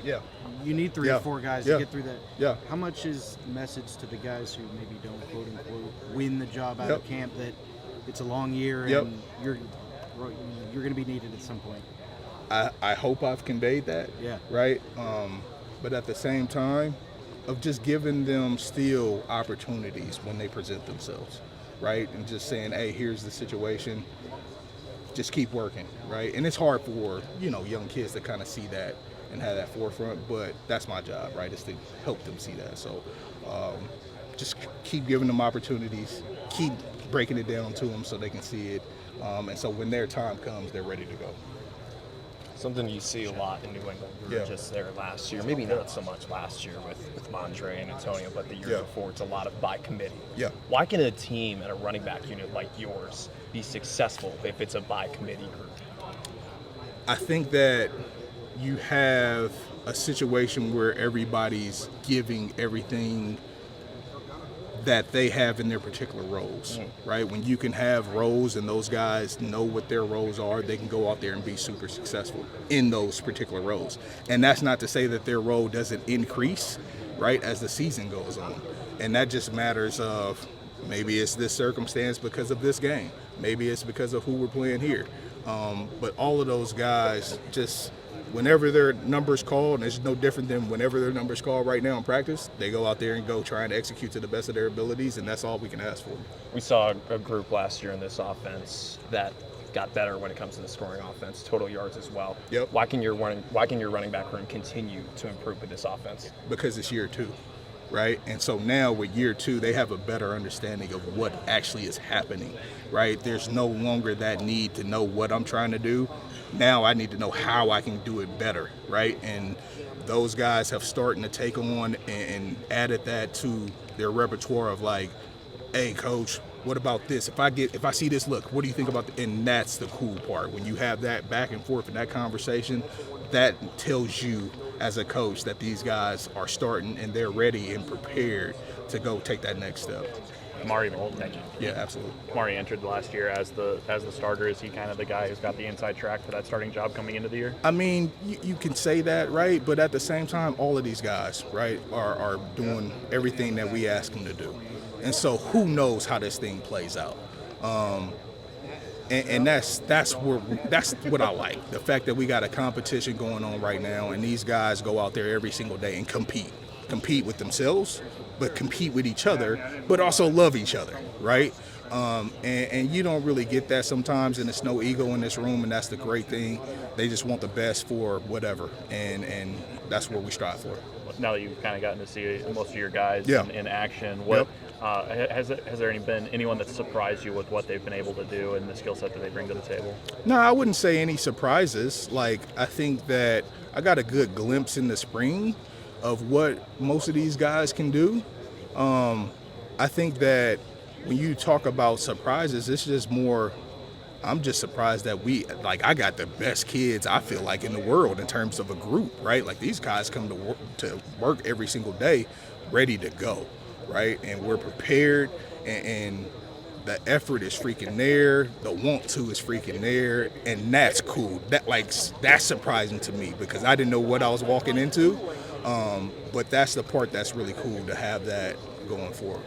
Yeah. You need three or four guys to get through that. Yeah. How much is the message to the guys who maybe don't quote unquote win the job out of camp that it's a long year and you're going to be needed at some point? I hope I've conveyed that. Yeah. Right. But at the same time, of just giving them still opportunities when they present themselves, right? And just saying, hey, here's the situation. Just keep working, right? And it's hard for, young kids to kind of see that and have that forefront, but that's my job, right? Is to help them see that. So just keep giving them opportunities, keep breaking it down to them so they can see it. And so when their time comes, they're ready to go. Something you see a lot in New England. We were just there last year. Maybe not so much last year with Mondre and Antonio, but the year before, it's a lot of by committee. Yeah. Why can a team and a running back unit like yours be successful if it's a by committee group? I think that you have a situation where everybody's giving everything that they have in their particular roles, right? When you can have roles and those guys know what their roles are, they can go out there and be super successful in those particular roles. And that's not to say that their role doesn't increase, right, as the season goes on. And that just matters of maybe it's this circumstance because of this game. Maybe it's because of who we're playing here. But all of those guys just, whenever their number's called, and it's no different than whenever their number's called right now in practice, they go out there and go try and execute to the best of their abilities, and that's all we can ask for. We saw a group last year in this offense that got better when it comes to the scoring offense, total yards as well. Yep. Why can your running back room continue to improve with this offense? Because it's year two, right? And so now with year two, they have a better understanding of what actually is happening, right? There's no longer that need to know what I'm trying to do. Now I need to know how I can do it better, right? And those guys have started to take on and added that to their repertoire of like, hey, coach, what about this? If I see this look, what do you think about that? And that's the cool part. When you have that back and forth and that conversation, that tells you as a coach that these guys are starting and they're ready and prepared to go take that next step. Amari, thank you. Yeah, absolutely. Amari entered the last year as the starter. Is he kind of the guy who's got the inside track for that starting job coming into the year? I mean, you can say that, right? But at the same time, all of these guys, right, are doing everything that we ask them to do. And so who knows how this thing plays out? And that's what I like. The fact that we got a competition going on right now, and these guys go out there every single day and compete with themselves, but compete with each other, but also love each other, right? And you don't really get that sometimes, and there's no ego in this room, and that's the great thing. They just want the best for whatever, and that's what we strive for. Now that you've kind of gotten to see most of your guys in action, has there been anyone that's surprised you with what they've been able to do and the skill set that they bring to the table? No, I wouldn't say any surprises. Like, I think that I got a good glimpse in the spring of what most of these guys can do. I think that when you talk about surprises, it's just more, I'm just surprised that I got the best kids, I feel like, in the world in terms of a group, right? Like, these guys come to work every single day ready to go, right? And we're prepared, and the effort is freaking there, the want to is freaking there, and that's cool. That's surprising to me because I didn't know what I was walking into, but that's the part that's really cool to have that going forward.